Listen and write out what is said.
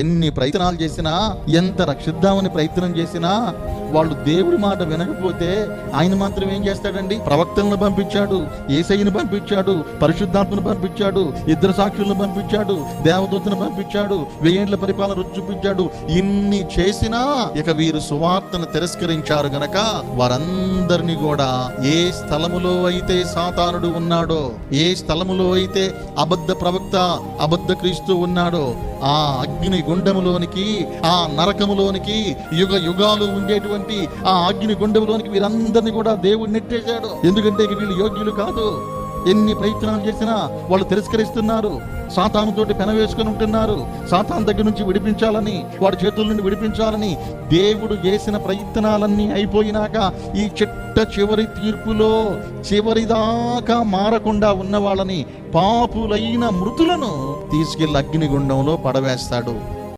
ఎన్ని ప్రయత్నాలు చేసినా, ఎంత రక్షిద్దామని ప్రయత్నం చేసినా వాళ్ళు దేవుడి మాట వినకపోతే ఆయన మాత్రం ఏం చేస్తాడండి? ప్రవక్తలను పంపించాడు, యేసయ్యను పంపించాడు, పరిశుద్ధాత్మను పంపించాడు, ఇద్దరు సాక్షులను పంపించాడు, దేవదూతను పంపించాడు, 1000 ఏళ్ల పరిపాలన రుచి చూపించాడు. ఇన్ని చేసినా ఇక వీరు సువార్తను తిరస్కరించారు గనక వారందరినీ కూడా ఏ స్థలములో అయితే సాతానుడు ఉన్నాడో, ఏ స్థలములో అయితే అబద్ధ ప్రవక్త, అబద్ధ క్రీస్తు ఉన్నాడో, ఆ అగ్ని గుండములోనికి, ఆ నరకములోనికి, యుగ యుగాలు ఉండేటువంటి ఆ అగ్ని గుండములోనికి వీరందరినీ కూడా దేవుడు నెట్టేశాడు. ఎందుకంటే వీళ్ళు యోగ్యులు కాదు. ఎన్ని ప్రయత్నాలు చేసినా వాళ్ళు తిరస్కరిస్తున్నారు, సాతానుతోటి పెనవేసుకుని ఉంటున్నారు. సాతాను దగ్గర నుంచి విడిపించాలని, వాడి చేతుల నుండి విడిపించాలని దేవుడు చేసిన ప్రయత్నాలన్నీ అయిపోయినాక ఈ చివరి తీర్పులో చివరిదాకా మారకుండా ఉన్న వాళ్ళని, పాపులైన మృతులను తీసుకెళ్లి అగ్నిగుండంలో పడవేస్తాడు.